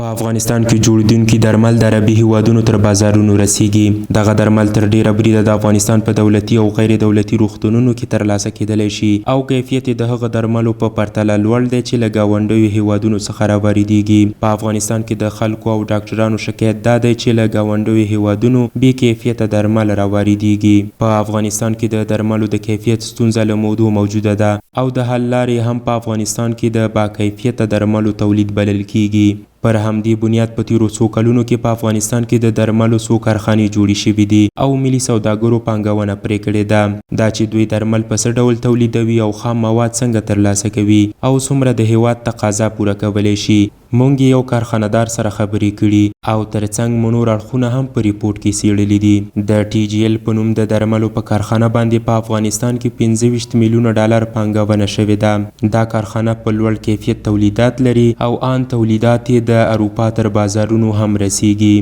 په افغانستان کې جوړیدونکي درمل د عربي هیوادونو تر بازارونو رسیږي. دغه درمل تر ډیره بریده د افغانستان په دولتي او غیر دولتي روغتونونو کې ترلاسه کیدلی شي او کیفیت د هغه درملو په پرتله لوړ دی چې له ګاونډیو هیوادونو څخه راواردیږي. په افغانستان کې د خلکو او ډاکټرانو شکایت دا دی چې له ګاونډیو هیوادونو بې کیفیته درمل راواردیږي. په افغانستان کې د درملو د کیفیت ستونزه له موضوع موجوده ده او د حل لارې هم په افغانستان کې د باکیفیته درملو تولید بلل کیږي. پر همدې بنیاد په تیرو څو کلونو کې په افغانستان کې د درملو څو کارخانې جوړې شوې دي او ملي سوداګرو پانګونه پرې کړې ده دا چې دوی درمل په څه ډول تولیدوي او خام مواد څنګه ترلاسه کوي او څومره د هیواد تقاضا پوره کولی شي. مونږ یو کارخانهدار سره خبرې کړي او ترڅنګ مو نور اړخونه هم په ریپورټ کې څیړلي دي. د ټي جی ایل په نوم د درملو په کارخانه باندې په افغانستان کې 25 میلیونه ډالر پانګونه شوې ده. دا کارخانه په لوړ کیفیت تولیدات لري او آن تولیدات یې د اروپا تر بازارونو هم رسیږي.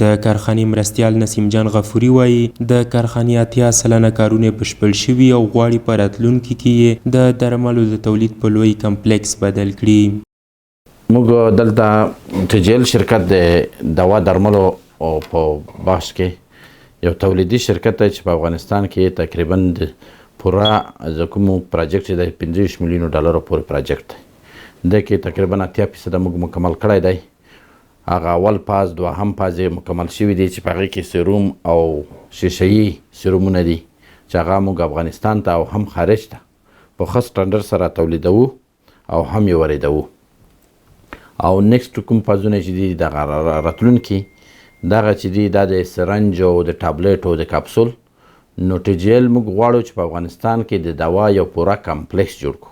د کارخانې مرستیال نسیم جان غفوري وایي د کارخانې 80 سلنه کارونه بشپړ شوي او غواړي په راتلونکي کې د درملو د تولید په لوی کمپلیکس بدل کړي. موږ دلته تجیل شرکت د دوا درملو په بخش کې یو تولیدي شرکت دی چې په افغانستان کې تقریبا د پوره د کوم پروجیکټ دی 25 میلیونو ډالرو پورې پروجیکټ دی. د کې تقریبا 80% موږ مکمل کړی دی. هغه اول پاز دوهم پاز مکمل شوي دي چې په هغې کې سیروم او شیشهیي سیرومونه دي چې هغه موږ افغانستان ته او هم خارج ته په ښه سټنډرډ سره تولیدوو او هم یې واردوو. او نیکسټ کوم پازونه چې دي دغه راتلونکي دغه چې دي دا د سرنج او د ټابلیټ او د کپسول نو ټي جی ایل موږ غواړو چې په افغانستان کې د دوا یو پوره کمپلیکس جوړ کړو.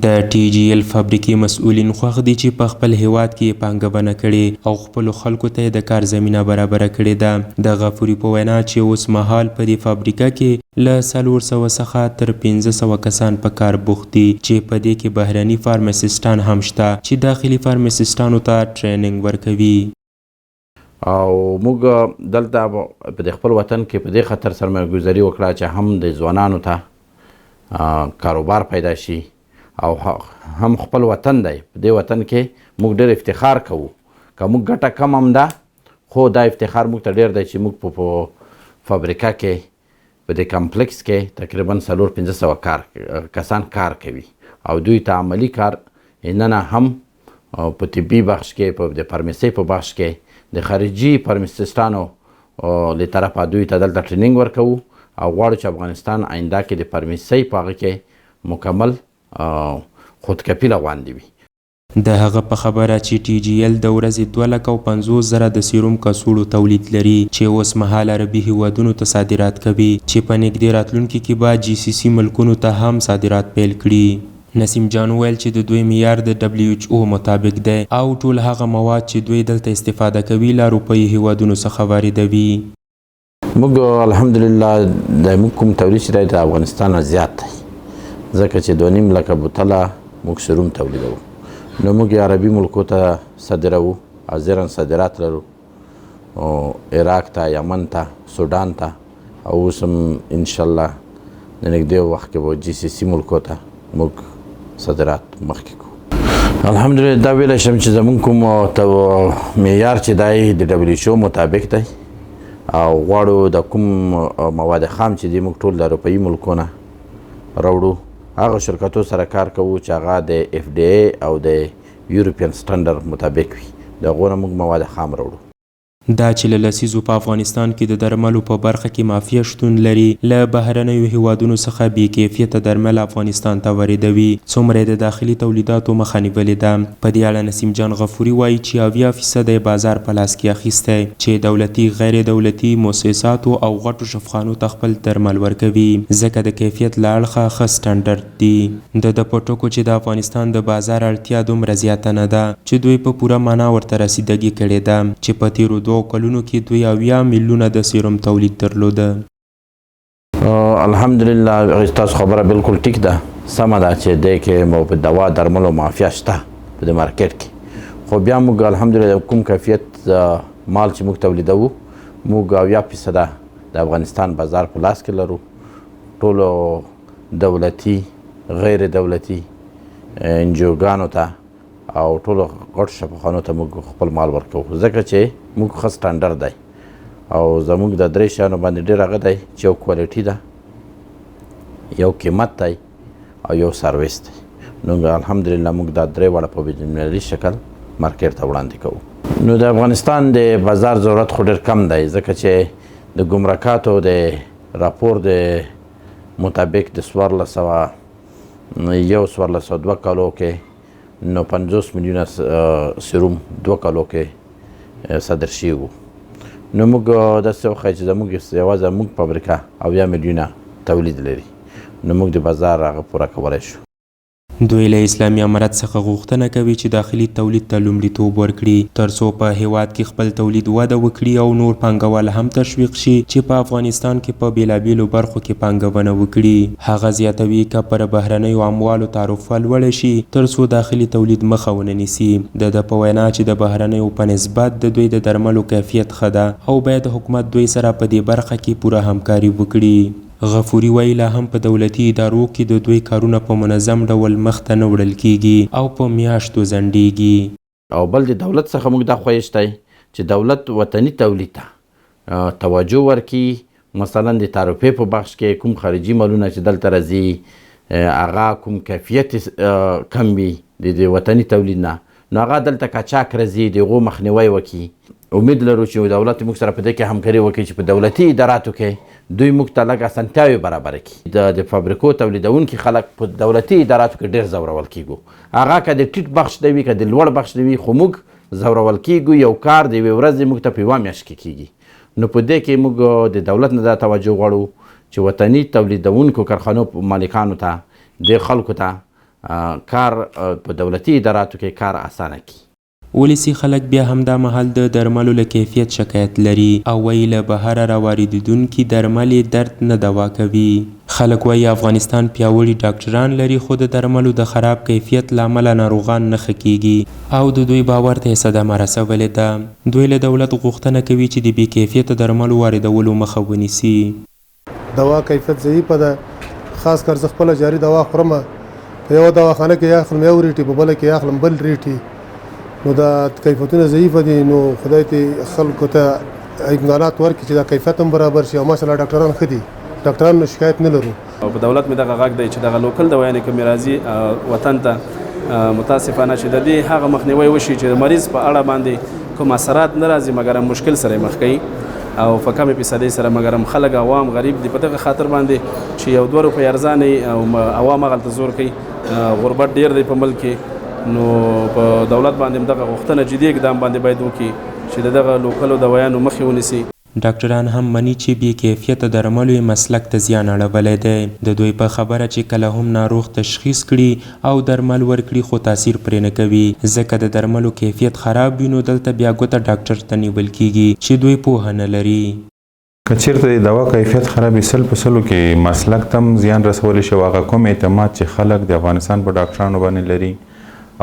د ټي جی ایل فابریکې مسؤلین خوښ دي چې په خپل هیواد کې پانګونه کړې او خپلو خلکو ته د کار زمینه برابره کړې ده. د غفوري په وینا چې اوس مهال په دې فابریکه کې له 400 څخه تر 500 کسان په کار بوخت دي چې په دې کې بهرني فارماسیسټان هم شته چې داخلي فارماسیسټانو ته ټریننګ ورکوي. او موږ دلته په خپل وطن کې په دې خاطر سرمایه‌ګذاري وکړه چې هم د ځوانانو ته کاروبار پیدا شي او هم خپل وطن دی. په دې وطن کې موږ ډېر افتخار کوو. که موږ ګټه کم هم ده خو دا افتخار موږ ته ډېر دی چې موږ په فابریکه کې په دې کمپلیکس کې تقریبا 400-500 کسان کار کوي او دوی ته عملي کار نه هم په طبي بخش کې په د فارمسي په بخش کې د خارجي فارمسیسټانو له طرفه دوی ته دلته ټریننګ ورکوو او غواړو چې افغانستان آینده کې د فارمسي په هغه کې مکمل خودکفیله غوندې وي. د هغه په خبره چې ټي جی ایل د ورځې 250,000 د سیروم کڅوړو تولید لري چې اوس مهال عربي هیوادونو ته صادرات کوي چې په نږدې راتلونکي کې به جی سی سی ملکونو ته هم صادرات پیل کړي. نسیم جان ویل چې د دوی معیار د دبلیو ایچ او مطابق دی او ټول هغه مواد چې دوی دلته استفاده کوي له اروپایي هیوادونو څخه واردوي. موږ الحمدلله د موږ کوم تولید چې دی د افغانستان نه زیات دی ځکه چې 2.5 لکه بوتله موږ سیروم تولیدوو. نو موږ عربي ملکو ته صادروو. حاضرا صادرات لرو عراق ته، یمن ته، سودان ته او اوس هم انشاءالله د نږدې وخت کې به جی سی سی ملکو ته موږ صادرات مخکې کوو. الحمدلله دا ویلی شم چې زموږ کوم معیار چې دی د دبلیو ایچ او مطابق دی او غواړو د کوم مواد خام چې دی موږ ټول د اروپایي ملکو نه راوړو. هغه شرکتو سره کار کوو چې هغه د اف ډي اي او د یورپین سټنډرډ مطابق وي. د هغو نه موږ مواد خام راوړو. دا چې له لسیزو په افغانستان کې د درملو په برخه کې مافیا شتون لري له بهرنیو هیوادونو څخه بې کیفیته درمل افغانستان ته واردوي څومره د داخلي تولیداتو مخه نیولې ده. په دې اړه نسیم جان غفوري وایي چې 80% یې بازار په لاس کې اخیستی چې دولتي غیر دولتي مؤسساتو او غټو شفخانو ته خپل درمل ورکوي ځکه د کیفیت له اړخه ښه سټنډرډ دي. د پټوکو چې د افغانستان د بازار اړتیا دومره زیاته نه ده چې دوی په پوره معنا ورته رسیدګي کړې ده چې په تیرو 2 کلونو کې دوی 80 میلیونه د سیروم تولید درلوده. الحمدلله تاسو خبره بالکل ټیک ده. سمه ده چې دی کې مو په دوا درملو مافیا شته په د مارکیټ کې خو بیا موږ الحمدلله کوم کیفیت مال چې موږ تولیدوو موږ 80% د افغانستان بازار په لاس کې لرو. ټولو دولتي غیر دولتي انجوګانو ته او ټولو غټ شفاخانو ته موږ خپل مال ورکوو ځکه چې موږ ښه سټنډرډ دی او زموږ د درې شیانو باندې ډېر هغه دی چې یو کوالټي ده یو قیمت دی او یو سرویس دی نو الحمدلله موږ دا درې واړه په بینالمللي شکل مارکیټ ته وړاندې کوو نو د افغانستان د بازار ضرورت خو ډېر کم دی ځکه چې د ګمرکاتو د راپور د مطابق د 1402 کالو کې نو 50 میلیونه سیروم 2 کالو کې صدر شوي وو نو موږ داسې وښایي چې زموږ یوازې موږ فابریکه 80 میلیونه تولید لري نو موږ د بازار هغه پوره کولی شو دوی له اسلامي امارت څخه غوښتنه کوي چې داخلي تولید ته لومړیتوب ورکړي ترڅو په هیواد کې خپل تولید وده وکړي او نور پانګوال هم تشویق شي چې په افغانستان کې په بیلابیلو برخو کې پانګونه وکړي هغه زیاتوي که پر بهرنیو اموالو تعرفه لوړه شي ترڅو داخلي تولید مخه ونه نیسي د په وینا چې د بهرنیو په نسبت د دوی د درملو کیفیت ښه ده او باید حکومت دوی سره په دې برخه کې پوره همکاري وکړي غفوري وایي لا هم په دولتي ادارو کې د دوی کارونه په منظم ډول مخته نه وړل کیږي او په میاشتو ځنډیږي او بل د دولت څخه موږ دا خواهش دی چې دولت وطني تولید ته توجه ورکړي مثلا د تعرفې په بخش کې کوم خارجي مالونه چې دلته راځي هغه کوم کیفیت کم وي د وطني تولید نه نو هغه دلته قاچاق راځي د هغو مخنیوی وکړي امید لرو چې دولت موږ سره په دې کې همکاري وکړي چې په دولتي اداراتو کې دوی موږ ته لږ اسانتیاوې برابره کړي د فابریکو تولیدونکي خلک په دولتي اداراتو کې ډېر ځورول کیږو هغه که د ټیټ بخش دی وي که د لوړ بخش دی وي خو موږ ځورول کیږو یو کار د یوې ورځې موږ ته په یوه میاشت کې کیږي نو په دې کې موږ د دولت نه دا توجه غواړو چې وطني تولیدونکو کارخانو مالکانو ته د خلکو ته کار په دولتي اداراتو کې کار اسانه کړي ولسی خلک بیا هم دا مهال د درملو له کیفیت شکایت لري او وایي له بهره راواردېدونکي درمل یې درد نه دوا کوي خلک وایي افغانستان پیاوړي ډاکټران لري خو د درملو د خراب کیفیت له امله ناروغان نه ښه کیږي او د دوی باور ته یې صدمه رسولې ده دوی له دولت غوښتنه کوي چې د بې کیفیته درملو واردولو مخه ونیسي دوا کیفیت ضعیفه ده خاص کر زه خپله جاري دوا خورم په یوه دواخانه کې یا اخلم یو ریټي په بله کې یا اخلم بل ریټي نو دا کیفیتونه ضعیفه دي نو خدای ته خلکو ته امکانات ورکړي چې دا کیفیت هم برابر شي او ماشاءالله ډاکټران ښه دي ډاکټران نو شکایت نه لرو او په دولت مې دغه غږ دی چې دغه لوکل دوايانې کومې راځي وطن ته متاسفانه چې د دې هغه مخنیوی وشي چې د مریض په اړه باندې کوم اثرات نه راځي مګر مشکل سره مخ کوي او په کمې فیصدۍ سره مګر خلک عوام غریب دي په دغه خاطر باندې چې یو 2 روپۍ ارزانې او عوام هغلته زور کوي غربت ډیر دی په ملک کې نو په دولت باندې دغه غوښتنه جدي اقدام باندې باید وکړي چې دغه لوکلو دوايانو مخې ونیسي ډاکټران هم مني چې بې کیفیته درملو یې مسلک ته زیان اړولی دی د دوی په خبره چې کله هم ناروغ تشخیص کړي او درمل ورکړي خو تاثیر پرې نه کوي ځکه د درملو کیفیت خراب وي نو دلته بیا ګوته ډاکټر ته نیول کیږي چې دوی پوهه نه لري که چیرته د دوا کیفیت خراب وي 100% کې مسلک ته هم زیان رسولی شي هغه کوم اعتماد چې خلک د افغانستان په ډاکټرانو باندې لري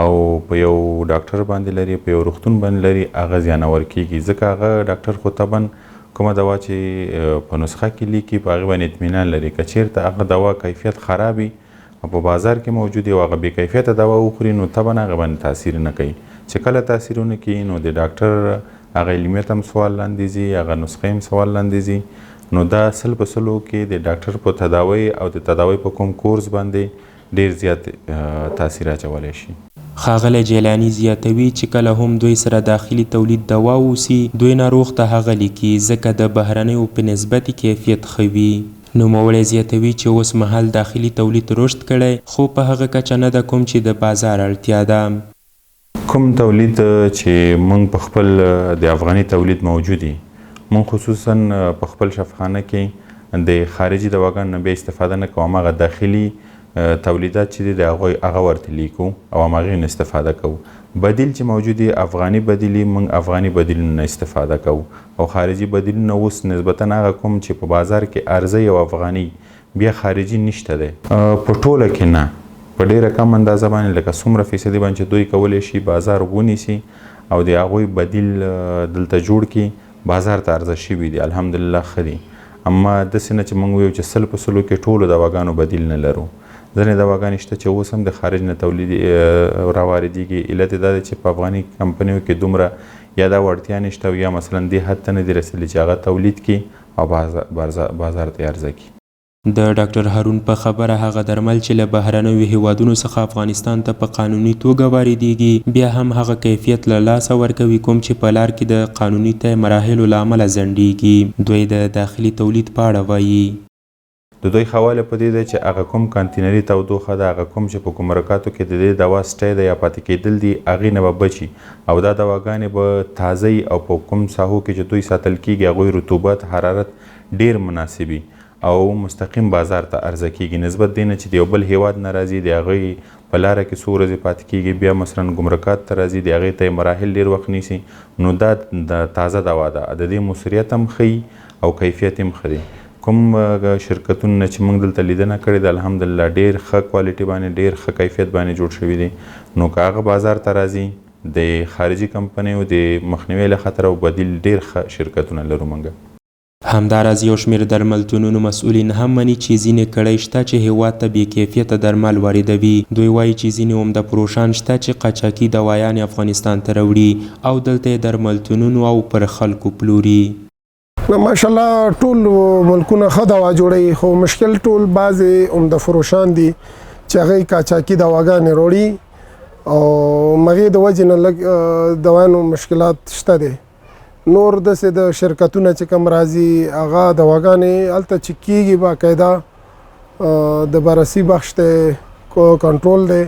او په یو ډاکټر باندې لري په یو روغتون باندې لري هغه زیانور کیږي ځکه هغه ډاکټر خو طبعا کومه دوا چې په نسخه کې لیکي په هغې باندې اطمینان لري که چیرته هغه دوا کیفیت خراب وي او په بازار کې موجود وي او هغه بې کیفیته دوا وخوري نو طبعا هغه باندې تاثیر نه کوي چې کله تاثیر ونه کوي نو د ډاکټر هغه علمیت هم سوال لاندې ځي هغه نسخې هم سوال لاندې ځي نو دا 100% کې د ډاکټر په تداوی او د تداوی په کوم کورس باندې ډیر زیات تاثیر اچولی شي ښاغلی جیلاني زیاتوي چې کله هم دوی سره داخلي تولید دوا اوسي دوی ناروغ ته هغه لیکي ځکه د بهرنیو په نسبت کیفیت ښه وي نوموړی زیاتوي چې اوس مهال داخلي تولید رشد کړی خو په هغه کچه نه ده کوم چې د بازار اړتیا ده کوم تولید چې موږ په خپل د افغاني تولید موجودي موږ خصوصا په خپل شفاخانه کې د خارجي دواګانو نه بیا استفاده نه کوم هغه داخلي تولیدات چې دي د هغه ورته لیکو او هماغې نه استفاده کوو بدیل چې موجود دي افغاني بدیلي موږ افغاني بدیلونو نه استفاده کوو او خارجي بدیلونه اوس نسبتا هغه کوم چې په بازار کې ارزه او افغاني بیا خارجي نشته دی په ټوله کې نه په ډیره کم اندازه باندې لکه څومره فیصدي باندې چې دوی کولی شي بازار ونیسي او د هغوی بدیل دلته جوړ کړي بازار ته عرضه شوي دي الحمدلله ښه دي اما داسې نه چې موږ ویو چې 100% کې ټولو دواګانو بدیل نه لرو ځینې دواګانې شته چې اوس هم د خارج نه راواردېږي. علت یې دا دی چې په افغاني کمپنیو کې دومره یا دا وړتیا نشته او یا مثلا دې حد ته نه دي رسېدلي چې هغه تولید کړي او بازار ته یې عرضه کړي. د ډاکټر هارون په خبره هغه درمل چې له بهرنیو هیوادونو څخه افغانستان ته په قانوني توګه واردېږي بیا هم هغه کیفیت له لاسه ورکوي کوم چې په لار کې د قانوني طی مراحلو له امله ځنډېږي. دوی د داخلي تولید په اړه وایي. د دوی حواله په دې ده چې هغه کوم کانتینري تودوخه ده، هغه کوم چې په ګمرکاتو کې د دې دوا سټی ده یا پاتې کېدل دي هغې نه به بچي او دا دواګانې به تازه او په کوم ساحو کې چې دوی ساتل کېږي هغوی رطوبت حرارت ډیر مناسبي او مستقیم بازار ته عرضه کیږي نسبت دی نه چې د یو بل هیواد نه راځي د هغې په لاره کې څو ورځې پاتې کیږي بیا مثلا ګمرکات ته راځي د هغې ته مراحل ډېر وخت نیسي. نو دا د تازه دوا ده، د دې موثریت هم ښیي او کیفیت هم ښه دی. کوم شرکتونه چې موږ دلته لیدنه کړې ده الحمدلله ډېر ښه کوالټي باندې ډېر ښه کیفیت باندې جوړ شوي دي. نو که هغه بازار ته راځي د خارجي کمپنیو د مخنیوي له خطر او بدیل ډېر ښه شرکتونه لرو موږ. همداراز یو شمېر درملتونونو مسؤلین هم مني چې ځینې کړۍ شته چې هیواد ته بې کیفیته درمل واردوي. دوی وایي چې ځینې عمده فروشان شته چې قاچاقي دوايانې افغانستان ته راوړي او دلته یې درملتونونو او پر خلکو پلوري. ماشاءالله ټول ملکونه ښه دوا جوړوي خو مشکل ټول بعضې عمده فروشان دي چې هغوی قاچاقي دواګانې راوړي او مغې د وجې نه لږ دوایانو مشکلات شته دی. نور داسې د شرکتونه چې کوم راځي هغه دواګانې هلته چې کېږي باقاعده د بررسي بخش دی کنټرول دی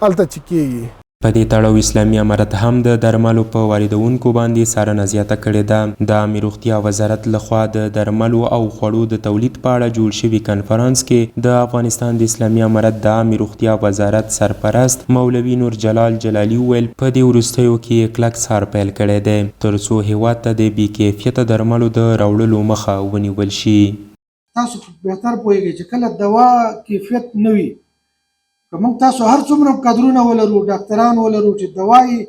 هلته چې کېږي. په دې تړاو اسلامي امارت هم د درملو په واردونکو باندې څارنه زیاته کړې ده. د عامې روغتیا وزارت لخوا د درملو او خوړو د تولید په اړه جوړ شوي کنفرانس کې د افغانستان د اسلامي امارت د عامې روغتیا وزارت سرپرست مولوي نور جلال جلالي وویل په دې وروستیو کې کلک څار پیل کړی دی تر څو هیواد ته د بې کیفیته درملو د راوړلو مخه ونیول شي. تاسو بهتر پوهیږئ چې کله دوا کیفیت نه وي که موږ تاسو هر څومره قدرونه ولرو ډاکټران ولرو چې دوا یې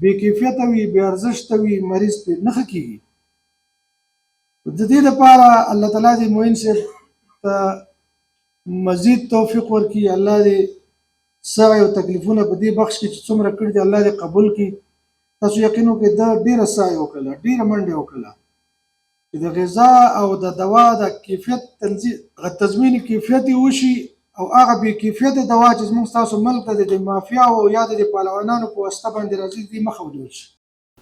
بې کیفیته وي بې ارزښته وي مریض پرې نه ښه کېږي. د دې دپاره الله تعالی دې معین صاحب ته مزید توفیق ورکړي. الله دې سعی او تکلیفونه په دې بخش کې چې څومره کړي دي الله دې قبول کړي. تاسو یقین وکړئ دا ډېره سعی وکړله ډېره منډې وکړله چې د غذا او د دوا د کیفیت تضمین کیفیت یې وشي او هغه بې کیفیته دوا چې زموږ ستاسو ملک ته د مافیاو یا د پهلوانانو په واسطه باندې راځي دې مخه ونیول شي.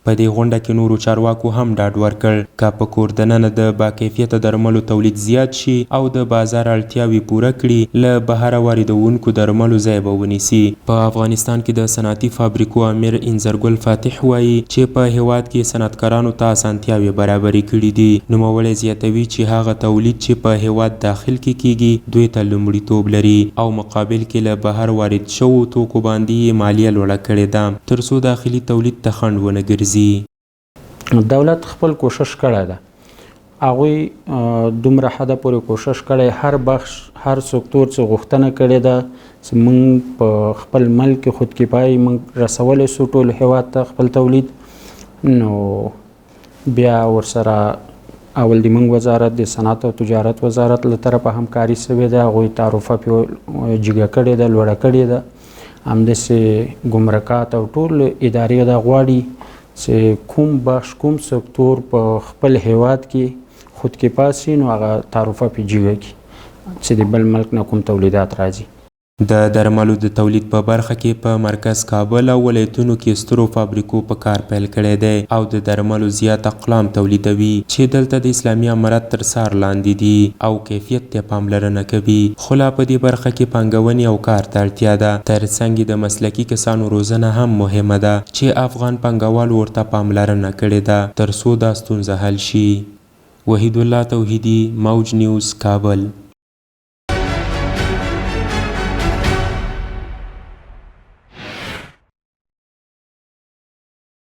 په دې غونډه کې نورو چارواکو هم ډاډ ورکړ که په کور دننه د باکیفیته درملو تولید زیات شي او د بازار اړتیاوې پوره کړي له بهره واردونکو درملو ځای به ونیسي. په افغانستان کې د صنعتي فابریکو امیر انځرګل فاتح وایي چې په هیواد کې صنعتکارانو ته اسانتیاوې برابرې کړي دي. نوموړی زیاتوي چې هغه تولید چې په هیواد داخل کې کیږي دوی ته لومړیتوب لري او مقابل کې له بهر وارد شوو توکو باندې مالیه لوړه کړې ده تر څو داخلي تولید ته خنډ ونه ګرځي. دولت خپل کوشش کړی ده هغوی دومره حده پورې کوشش کړی هر بخش هر سکتور څه غوښتنه کړې ده چې موږ په خپل ملک کې خودکفایي موږ رسولی سو ټول هیواد ته خپل تولید. نو بیا ورسره اول د موږ وزارت د صنعت او تجارت وزارت له طرفه همکاري سوې ده هغوی تعرفه پرې جګه کړې ده لوړه کړې ده. همداسې ګمرکات او ټول ادارې دا غواړي چې کوم بخش کوم سکتور په خپل هیواد کې خودکفا سي نو هغه تعرفه پرې جګه کړي چې د بل ملک نه کوم تولیدات راځي. د درملو د تولید په برخه کې په مرکز کابل او ولایتونو کې سترو فابریکو په کار پیل کړی دی او د درملو زیات اقلام تولیدوي چې دلته د اسلامي امارت تر څار لاندې دي او کیفیت ته پاملرنه کوي. خو لا په دې برخه کې پانګونې او کار ته اړتیا ده. ترڅنګ د مسلکي کسانو روزنه هم مهمه ده چې افغان پانګوال ورته پاملرنه کړې ده تر څو دا ستونزه حل شي. وحید الله توحیدی، موج نیوز، کابل.